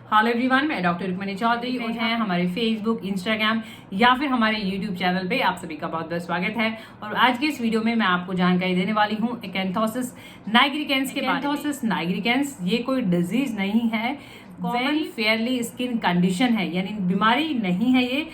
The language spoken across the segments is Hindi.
हेलो एवरीवन, मैं डॉक्टर रुक्मिणी चौधरी और हैं हमारे फेसबुक, इंस्टाग्राम या फिर हमारे यूट्यूब चैनल पे आप सभी का बहुत बहुत स्वागत है। और आज के इस वीडियो में मैं आपको जानकारी देने वाली हूँ एकेंथोसिस नाइग्रिकेंस के बारे में। एकेंथोसिस नाइग्रिकेंस ये कोई डिजीज नहीं है, वेरी फेयरली स्किन कंडीशन है, यानी बीमारी नहीं है, ये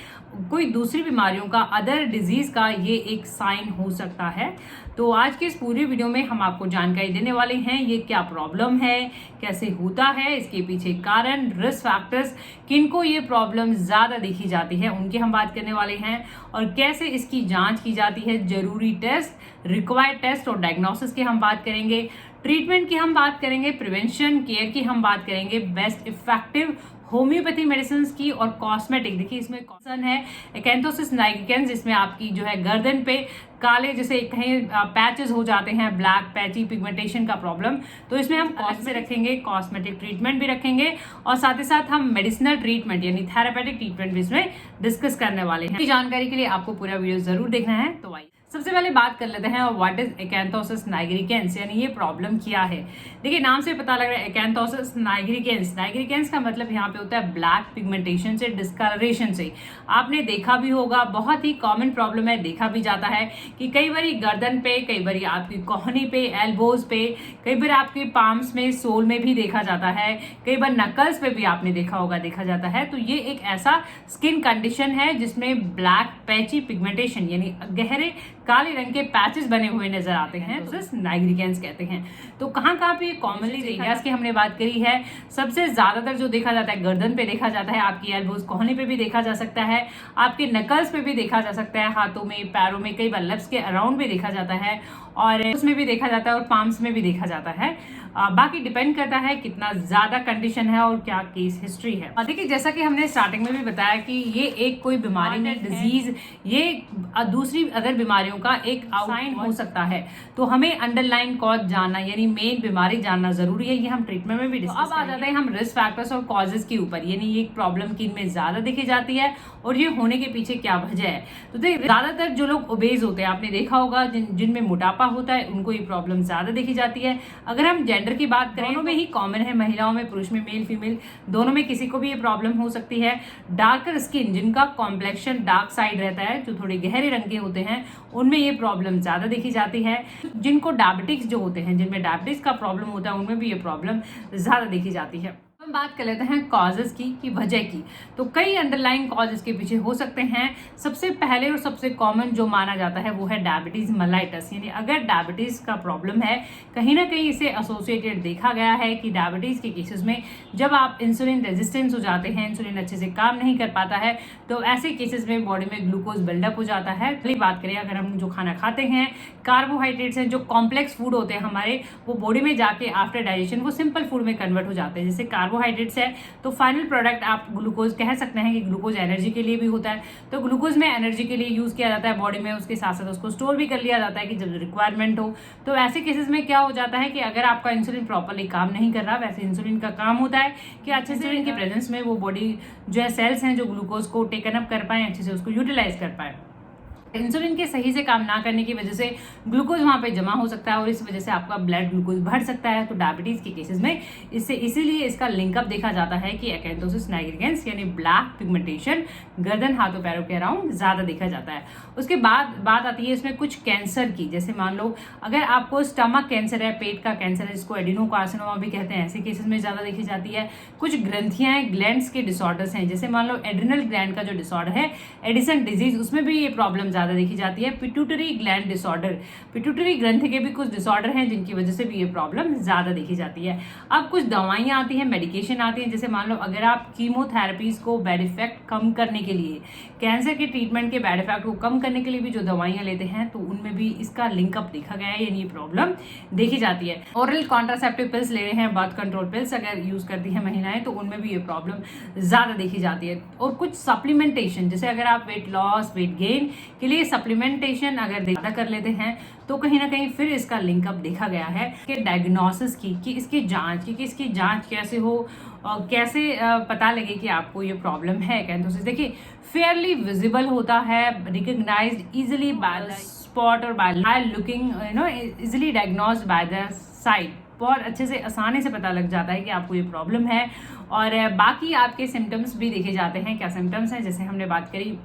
कोई दूसरी बीमारियों का, अदर डिजीज का ये एक साइन हो सकता है। तो आज के इस पूरी वीडियो में हम आपको जानकारी देने वाले हैं ये क्या प्रॉब्लम है, कैसे होता है, इसके पीछे कारण, रिस्क फैक्टर्स, किनको ये प्रॉब्लम ज्यादा देखी जाती है उनकी हम बात करने वाले हैं, और कैसे इसकी जांच की जाती है, जरूरी टेस्ट, रिक्वायर्ड टेस्ट और डायग्नोसिस की हम बात करेंगे, ट्रीटमेंट की हम बात करेंगे, प्रिवेंशन केयर की हम बात करेंगे, बेस्ट इफेक्टिव होम्योपैथी मेडिसिन की, और कॉस्मेटिक। देखिए इसमें कॉन्सर्न है एकेंथोसिस नाइग्रिकेंस, जिसमें आपकी जो है गर्दन पे काले जैसे कहीं पैचेस हो जाते हैं, ब्लैक पैची पिगमेंटेशन का प्रॉब्लम, तो इसमें हम कॉस्मेटिक रखेंगे, कॉस्मेटिक ट्रीटमेंट भी रखेंगे, और साथ ही साथ हम मेडिसिनल ट्रीटमेंट यानी थेरापेटिक ट्रीटमेंट भी इसमें डिस्कस करने वाले हैं। जानकारी के लिए आपको पूरा वीडियो जरूर देखना है। तो आइए सबसे पहले बात कर लेते हैं व्हाट इज एकेंथोसिस नाइग्रिकेंस, यानी ये प्रॉब्लम क्या है। देखिए नाम से पता लग रहा है एकेंथोसिस नाइग्रिकेंस। नाइग्रिकेंस का मतलब यहाँ पे होता है ब्लैक पिगमेंटेशन से, डिस्कलरेशन से। आपने देखा भी होगा, बहुत ही कॉमन प्रॉब्लम है, देखा भी जाता है कि कई बार गर्दन पे, कई बार आपकी कोहनी पे, एल्बोज पे, कई बार आपके पाम्स में, सोल में भी देखा जाता है, कई बार नकल्स पे भी आपने देखा होगा, देखा जाता है। तो ये एक ऐसा स्किन कंडीशन है जिसमें ब्लैक पैची पिगमेंटेशन यानी गहरे काले रंग के पैचेस बने हुए नजर आते हैं, तो नाइग्रिकेंस कहते हैं। तो कहाँ कहाँ पे कॉमनली एरियाज की हमने बात करी है, सबसे ज्यादातर जो देखा जाता है गर्दन पे देखा जाता है, आपकी एल्बोज कोहनी पे भी देखा जा सकता है, आपके नकल्स पे भी देखा जा सकता है, हाथों में, पैरों में, कई बार लेग्स के अराउंड भी देखा जाता है, और उसमें भी देखा जाता है, और पाम्स में भी देखा जाता है। बाकी डिपेंड करता है कितना ज्यादा कंडीशन है और क्या केस हिस्ट्री है। देखिए जैसा कि हमने स्टार्टिंग में भी बताया कि ये एक कोई बीमारी नहीं, डिजीज, ये दूसरी अदर बीमारियों का एक साइन हो सकता है। तो हमें अंडरलाइन कॉज जानना यानी मेन बीमारी जानना जरूरी है, ये हम ट्रीटमेंट में भी डिस्कस करेंगे। अब आ जाते हैं हम रिस्क फैक्टर्स और कॉजेज के ऊपर, यानी ये प्रॉब्लम किन में ज्यादा देखी जाती है और ये होने के पीछे क्या वजह है। तो देखिए ज्यादातर जो लोग ओबेज होते हैं, आपने देखा होगा, जिनमें मोटापा होता है, उनको ये प्रॉब्लम ज्यादा देखी जाती है। अगर हम जेंडर की बात करें, दोनों में ही कॉमन है, महिलाओं में, पुरुष में, मेल फीमेल दोनों में किसी को भी ये प्रॉब्लम हो सकती है। डार्कर स्किन, जिनका कॉम्प्लेक्शन डार्क साइड रहता है, जो थोड़े गहरे रंग के होते हैं, उनमें ये प्रॉब्लम ज्यादा देखी जाती है। जिनको डायबिटिक्स जो होते हैं, जिनमें डायबिटिक्स का प्रॉब्लम होता है, उनमें भी ये प्रॉब्लम ज्यादा देखी जाती है। हम बात कर लेते हैं कॉजेज की वजह की। तो कई अंडरलाइन कॉज इसके पीछे हो सकते हैं। सबसे पहले और सबसे कॉमन जो माना जाता है वो है डायबिटीज मेलाइटस, यानी अगर डायबिटीज का प्रॉब्लम है, कहीं ना कहीं इसे एसोसिएटेड देखा गया है कि डायबिटीज के केसेस में जब आप इंसुलिन रेजिस्टेंस हो जाते हैं, इंसुलिन अच्छे से काम नहीं कर पाता है, तो ऐसे केसेस में बॉडी में ग्लूकोज बिल्डअप हो जाता है। पहली बात करें, अगर हम जो खाना खाते हैं, कार्बोहाइड्रेट्स हैं, जो कॉम्प्लेक्स फूड होते हैं हमारे, वो बॉडी में जाके आफ्टर डाइजेशन वो सिंपल फूड में कन्वर्ट हो जाते हैं, जैसे कार्बोहाइड्रेट्स है, तो फाइनल प्रोडक्ट आप ग्लूकोज कह सकते हैं कि ग्लूकोज एनर्जी के लिए भी होता है। तो ग्लूकोज में एनर्जी के लिए यूज किया जाता है बॉडी में, उसके साथ साथ उसको स्टोर भी कर लिया जाता है कि जब रिक्वायरमेंट हो। तो ऐसे केसेस में क्या हो जाता है कि अगर आपका इंसुलिन प्रॉपर्ली काम नहीं कर रहा, वैसे इंसुलिन का काम होता है कि अच्छे से इंसुलिन के प्रेजेंस में वो बॉडी जो है सेल्स हैं जो ग्लूकोज को टेकन अप कर पाए, अच्छे से उसको यूटिलाइज कर पाए। इंसुलिन के सही से काम ना करने की वजह से ग्लूकोज वहां पे जमा हो सकता है और इस वजह से आपका ब्लड ग्लूकोज बढ़ सकता है। तो डायबिटीज के केसेस में इसीलिए इसका लिंकअप देखा जाता है कि एकेंथोसिस नाइग्रिकेंस यानी ब्लैक पिगमेंटेशन गर्दन, हाथों, पैरों के अराउंड ज्यादा देखा जाता है। उसके बाद बात आती है इसमें कुछ कैंसर की, जैसे मान लो अगर आपको स्टमक कैंसर है, पेट का कैंसर है, जिसको एडिनोकार्सिनोमा भी कहते हैं, ऐसे केसेस में ज्यादा देखी जाती है। कुछ ग्रंथियां हैं, ग्लैंड्स के डिसऑर्डर्स हैं, जैसे मान लो एड्रिनल ग्लैंड का जो डिसऑर्डर है, एडिसन डिजीज, उसमें भी ये प्रॉब्लम ज्यादा देखी जाती है। पिट्यूटरी ग्लैंड डिसऑर्डर, पिट्यूटरी ग्रंथि के भी कुछ डिसऑर्डर हैं जिनकी वजह से भी ये प्रॉब्लम ज्यादा देखी जाती है। अब कुछ दवाइयां आती हैं, मेडिकेशन आती हैं, जैसे मान लो अगर आप कीमोथेरेपीज को बैड इफेक्ट कम करने के लिए, कैंसर के ट्रीटमेंट के बैड इफेक्ट को कम करने के लिए भी जो दवाइयां लेते हैं, तो उनमें भी इसका लिंकअप देखा गया है, यानी ये प्रॉब्लम देखी जाती है। ओरल कॉन्ट्रासेप्टिव पिल्स ले रहे हैं, बर्थ कंट्रोल पिल्स अगर यूज करती हैं महिलाएं, तो उनमें भी ये प्रॉब्लम ज्यादा देखी जाती है। और कुछ सप्लीमेंटेशन, जैसे अगर आप वेट लॉस, वेट गेन के लिए सप्लीमेंटेशन अगर ज्यादा कर लेते हैं, तो कहीं ना कहीं फिर इसका लिंकअप देखा गया है कि डायग्नोसिस की, कि इसकी जांच की, कि इसकी जांच कैसे हो और कैसे पता लगे कि आपको ये प्रॉब्लम है एकेंथोसिस। देखिए फेयरली विजिबल होता है, recognised easily by the spot और by looking, easily diagnosed by the sight बहुत अच्छे से आसानी से पता लग जाता है कि आपको ये प्रॉब्लम है। और बाकी आपके सिम्टम्स भी देखे जाते हैं। क्या सिम्टम्स हैं, जैसे हमने बात करी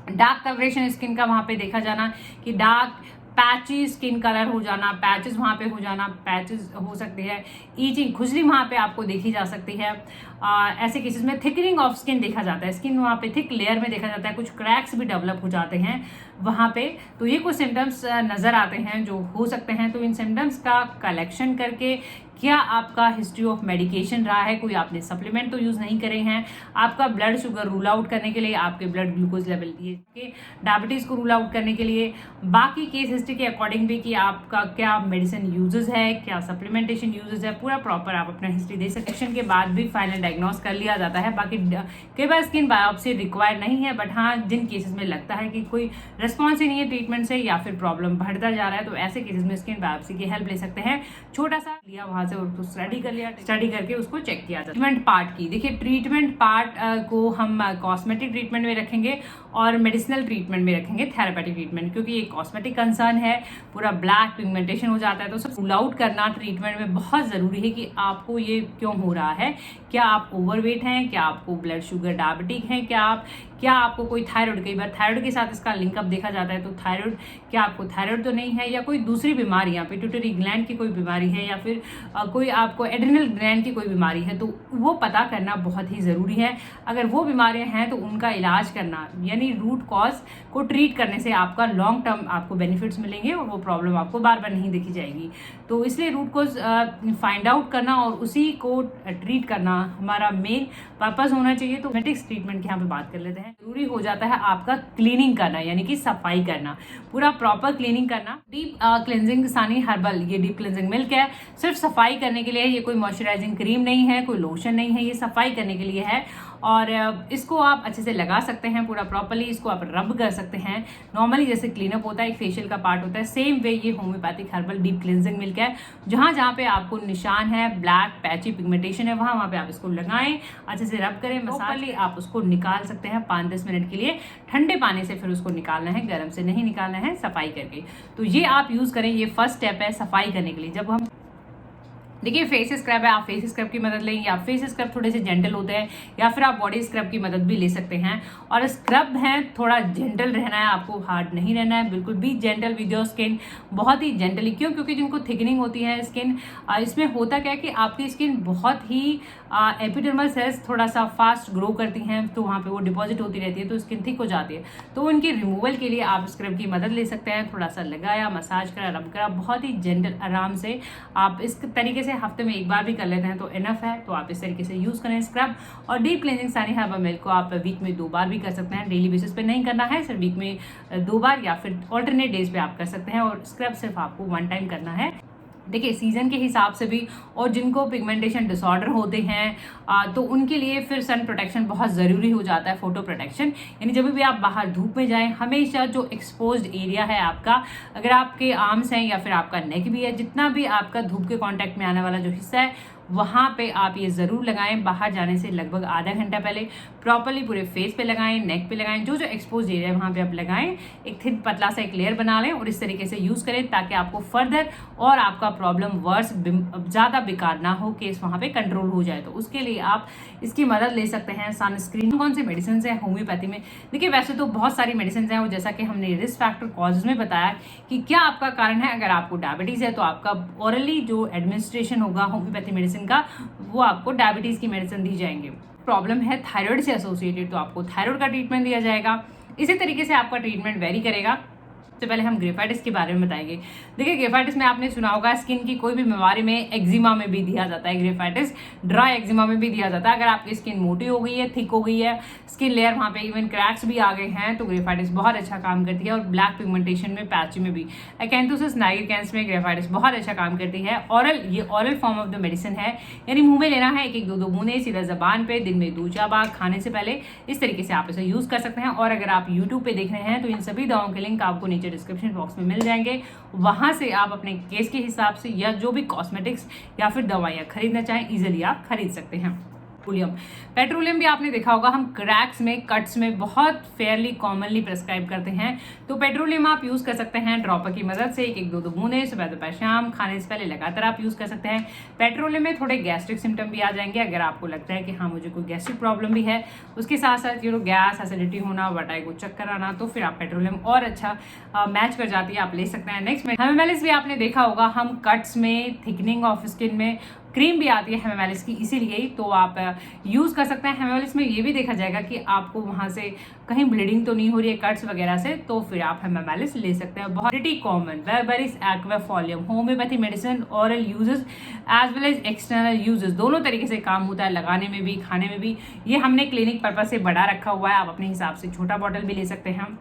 डार्क कलरेशन स्किन का, वहाँ पे देखा जाना कि डार्क पैची स्किन कलर हो जाना, पैचेस वहाँ पे हो जाना, पैचेस हो सकते हैं, ईचिंग खुजली वहाँ पे आपको देखी जा सकती है। ऐसे केसेस में थिकनिंग ऑफ स्किन देखा जाता है, स्किन वहाँ पे थिक लेयर में देखा जाता है, कुछ क्रैक्स भी डेवलप हो जाते हैं वहाँ पे। तो ये कुछ सिम्टम्स नज़र आते हैं जो हो सकते हैं। तो इन सिम्टम्स का कलेक्शन करके क्या आपका हिस्ट्री ऑफ मेडिकेशन रहा है, कोई आपने सप्लीमेंट तो यूज़ नहीं करे हैं, आपका ब्लड शुगर रूल आउट करने के लिए, आपके ब्लड ग्लूकोज लेवल ये डायबिटीज़ को रूल आउट करने के लिए, बाकी केस हिस्ट्री के अकॉर्डिंग भी कि आपका क्या मेडिसिन यूजेस है, क्या सप्लीमेंटेशन यूजेस है, पूरा प्रॉपर आप अपना हिस्ट्री दे सकते हैं। के बाद भी फाइनल डायग्नोस कर लिया जाता है। बाकी कई बार स्किन बायोप्सी रिक्वायर्ड नहीं है, बट हाँ जिन केसेस में लगता है कि कोई रिस्पॉन्स ही नहीं है ट्रीटमेंट से या फिर प्रॉब्लम बढ़ता जा रहा है, तो ऐसे केसेस में स्किन बायोप्सी की हेल्प ले सकते हैं। छोटा सा लिया वहां से उसको स्टडी कर लिया, स्टडी करके उसको चेक किया जाता है। ट्रीटमेंट पार्ट की देखिए, ट्रीटमेंट पार्ट को हम कॉस्मेटिक ट्रीटमेंट में रखेंगे और मेडिसिनल ट्रीटमेंट में रखेंगे थेरेपेटिक ट्रीटमेंट, क्योंकि ये कॉस्मेटिक कंसर्न है, पूरा ब्लैक पिगमेंटेशन हो जाता है। तो सब रूल आउट करना ट्रीटमेंट में बहुत ज़रूरी है कि आपको ये क्यों हो रहा है, क्या आप ओवरवेट हैं, क्या आपको ब्लड शुगर डायबिटिक है, क्या आपको कोई थायराइड, कई बार थायराइड के साथ इसका लिंकअप देखा जाता है, तो थायराइड, क्या आपको थायराइड तो नहीं है, या कोई दूसरी बीमारी है, पिट्यूटरी ग्लैंड की कोई बीमारी है, या फिर कोई आपको एड्रिनल ग्लैंड की कोई बीमारी है, तो वो पता करना बहुत ही ज़रूरी है। अगर वो बीमारियां हैं तो उनका इलाज करना, यानी रूट कॉज को ट्रीट करने से आपका लॉन्ग टर्म आपको बेनिफिट्स मिलेंगे और वो प्रॉब्लम आपको बार बार नहीं देखी जाएगी। तो इसलिए रूट कॉज फाइंड आउट करना और उसी को ट्रीट करना हमारा मेन पर्पस होना चाहिए। तो कॉस्मेटिक्स ट्रीटमेंट की यहाँ पे बात कर लेते हैं। जरूरी हो जाता है आपका क्लीनिंग करना, यानी कि सफाई करना, पूरा प्रॉपर क्लीनिंग करना। डीप क्लेंजिंग सानी हर्बल, ये डीप क्लेंजिंग मिल्क है, सिर्फ सफाई करने के लिए, ये कोई मॉइस्चराइजिंग क्रीम नहीं है, कोई लोशन नहीं है, ये सफाई करने के लिए है। और इसको आप अच्छे से लगा सकते हैं पूरा प्रॉपर्ली, इसको आप रब कर सकते हैं। नॉर्मली जैसे क्लीनअप होता है, एक फेशियल का पार्ट होता है, सेम वे ये homeopathic herbal deep cleansing milk है। जहाँ पे आपको निशान है, ब्लैक पैची पिगमेंटेशन है, वहाँ पे आप इसको लगाएं, अच्छे से रब करें, मसाज आप उसको निकाल सकते हैं 5-10 मिनट के लिए। ठंडे पानी से फिर उसको निकालना है, गर्म से नहीं निकालना है, सफाई करके। तो ये आप यूज़ करें, ये फर्स्ट स्टेप है सफाई करने के लिए। जब हम देखिए फेस स्क्रब है, आप फेस स्क्रब की मदद लें, या फेस स्क्रब थोड़े से जेंटल होते हैं, या फिर आप बॉडी स्क्रब की मदद भी ले सकते हैं। और स्क्रब है थोड़ा जेंटल रहना है, आपको हार्ड नहीं रहना है, बिल्कुल भी जेंटल विद योर स्किन, बहुत ही जेंटली। क्यों? क्योंकि जिनको थिकनिंग होती है स्किन, इसमें होता क्या है कि आपकी स्किन बहुत ही एपिडर्मल सेल्स थोड़ा सा फास्ट ग्रो करती हैं, तो वहाँ पे वो डिपॉजिट होती रहती है, तो स्किन थिक हो जाती है। तो उनके रिमूवल के लिए आप स्क्रब की मदद ले सकते हैं। थोड़ा सा लगाया, मसाज करा, रब करा, बहुत ही जेंटल आराम से आप इस तरीके से हफ्ते में एक बार भी कर लेते हैं तो इनफ है। तो आप इस तरीके से यूज़ करें स्क्रब। और डीप क्लींजिंग सानी हर्बल मिल्क को आप वीक में 2 बार भी कर सकते हैं, डेली बेसिस पे नहीं करना है, सिर्फ वीक में 2 बार या फिर ऑल्टरनेट डेज पे आप कर सकते हैं। और स्क्रब सिर्फ आपको 1 टाइम करना है। देखिए सीजन के हिसाब से भी, और जिनको पिगमेंटेशन डिसऑर्डर होते हैं तो उनके लिए फिर सन प्रोटेक्शन बहुत ज़रूरी हो जाता है, फोटो प्रोटेक्शन। यानी जब भी आप बाहर धूप में जाएं, हमेशा जो एक्सपोज्ड एरिया है आपका, अगर आपके आर्म्स हैं या फिर आपका नेक भी है, जितना भी आपका धूप के कांटेक्ट में आने वाला जो हिस्सा है, वहाँ पे आप ये ज़रूर लगाएं। बाहर जाने से लगभग आधा घंटा पहले प्रॉपर्ली पूरे फेस पे लगाएं, नेक पे लगाएं, जो एक्सपोज एरिया है वहाँ पे आप लगाएं। एक थिन पतला सा एक लेयर बना लें और इस तरीके से यूज़ करें, ताकि आपको फर्दर और आपका प्रॉब्लम वर्स ज़्यादा बेकार ना हो, केस वहाँ पे कंट्रोल हो जाए। तो उसके लिए आप इसकी मदद ले सकते हैं। सनस्क्रीन कौन सी मेडिसिन है होम्योपैथी में? देखिए वैसे तो बहुत सारी मेडिसिन हैं, और जैसा कि हमने रिस्क फैक्टर कॉजेज में बताया कि क्या आपका कारण है। अगर आपको डायबिटीज़ है तो आपका ओरली जो एडमिनिस्ट्रेशन होगा होम्योपैथी मेडिसिन का, वो आपको डायबिटीज की मेडिसिन दी जाएंगे। प्रॉब्लम है थायराइड से एसोसिएटेड, तो आपको थायराइड का ट्रीटमेंट दिया जाएगा। इसी तरीके से आपका ट्रीटमेंट वेरी करेगा। सबसे पहले हम ग्रेफाइटिस के बारे में बताएंगे। देखिए ग्रेफाइटिस में आपने सुना होगा, स्किन की कोई भी बीमारी में एक्जिमा में भी दिया जाता है ग्रेफाइटिस, ड्राई एक्जिमा में भी दिया जाता है। अगर आपकी स्किन मोटी हो गई है, थिक हो गई है, स्किन लेयर वहाँ पे इवन क्रैक्स भी आ गए हैं, तो ग्रेफाइटिस बहुत अच्छा काम करती है। और ब्लैक पिगमेंटेशन में, पैची में भी, एकेंथोसिस नाइग्रिकेंस में ग्रेफाइटिस बहुत अच्छा काम करती है। ये oral form of the medicine है, यानी मुंह में लेना है, 1-2 बूंदे सीधा जबान पे, दिन में 2-4 बार खाने से पहले। इस तरीके से आप इसे यूज कर सकते हैं। और अगर आप यूट्यूब पे देख रहे हैं तो इन सभी दवाओं के लिंक आपको नीचे डिस्क्रिप्शन बॉक्स में मिल जाएंगे। वहां से आप अपने केस के हिसाब से या जो भी कॉस्मेटिक्स या फिर दवाइयाँ खरीदना चाहें, इजीली आप खरीद सकते हैं। पेट्रोलियम भी आपने देखा होगा हम क्रैक्स में, कट्स में बहुत फेयरली कॉमनली प्रेस्क्राइब करते हैं। तो पेट्रोलियम आप यूज कर सकते हैं ड्रॉपर की मदद से, एक एक दो बूंदे सुबह दोपहर शाम खाने से पहले लगातार आप यूज कर सकते हैं। पेट्रोलियम में थोड़े गैस्ट्रिक सिम्टम भी आ जाएंगे। अगर आपको लगता है कि हाँ मुझे कोई गैस्ट्रिक प्रॉब्लम भी है, उसके साथ साथ गैस, एसिडिटी होना, वटाई को चक्कर आना, तो फिर आप पेट्रोलियम और अच्छा मैच कर जाती है, आप ले सकते हैं। नेक्स्ट में हेमामेलिस भी आपने देखा होगा हम कट्स में, थिकनिंग ऑफ स्किन में, क्रीम भी आती है हेमामेलिस की, इसीलिए तो आप यूज कर सकते हैं। हेमामेलिस में ये भी देखा जाएगा कि आपको वहां से कहीं ब्लीडिंग तो नहीं हो रही है कट्स वगैरह से, तो फिर आप हेमामेलिस ले सकते हैं। बहुत common Berberis aquifolium, homeopathy medicine, oral uses as well as external uses, दोनों तरीके से काम होता है, लगाने में भी खाने में भी। ये हमने क्लिनिक पर्पज से बड़ा रखा हुआ है, आप अपने हिसाब से छोटा बॉटल भी ले सकते हैं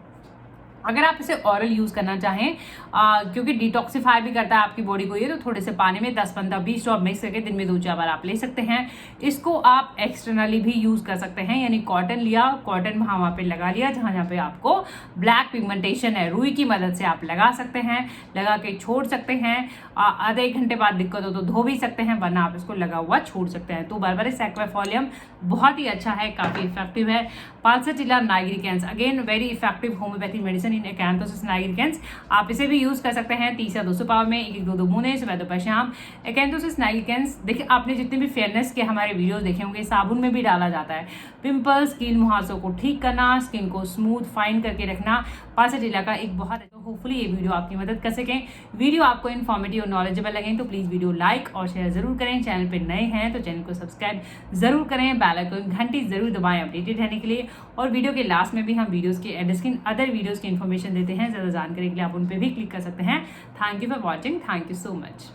अगर आप इसे ऑरल यूज करना चाहें, क्योंकि डिटॉक्सिफाई भी करता है आपकी बॉडी को ये, तो थोड़े से पानी में 10-15-20 ड्रॉप मिक्स करके दिन में 2-4 बार आप ले सकते हैं। इसको आप एक्सटर्नली भी यूज कर सकते हैं, यानी कॉटन लिया, कॉटन वहां पे लगा लिया जहां पे आपको ब्लैक पिगमेंटेशन है, रुई की मदद से आप लगा सकते हैं, लगा के छोड़ सकते हैं। आधे 1 घंटे बाद दिक्कत हो तो धो भी सकते हैं, वरना आप इसको लगा हुआ छोड़ सकते हैं। तो बेरबेरिस एक्वाफोलियम बहुत ही अच्छा है, काफी इफेक्टिव है। Pulsatilla nigricans again very effective homeopathy medicine in acanthosis nigricans, आप इसे भी यूज कर सकते हैं 30 या 200 पावर में, एक एक दो बूंदे सुबह दोपहर शाम। एक्यांथोसिस नाइग्रिकेंस देखिए, आपने जितने भी फेयरनेस के हमारे वीडियोस देखे होंगे, साबुन में भी डाला जाता है। पिंपल, स्किन मुहासों को ठीक करना, स्किन को स्मूथ फाइन करके रखना, पाल्सेटिला का एक बहुत, होपफुली ये वीडियो आपकी मदद कर सकें। वीडियो आपको इन्फॉर्मेटिव और नॉलेजेबल लगे तो प्लीज वीडियो लाइक और शेयर जरूर करें। चैनल पे नए हैं तो चैनल को सब्सक्राइब जरूर करें, बेल आइकन घंटी जरूर दबाएं अपडेटेड रहने के लिए। और वीडियो के लास्ट में भी हम वीडियोस के एडिस्किन अदर वीडियोस की इन्फॉर्मेशन देते हैं, ज्यादा जानकारी के लिए आप उन पर भी क्लिक कर सकते हैं। Thank you for watching, thank you so much.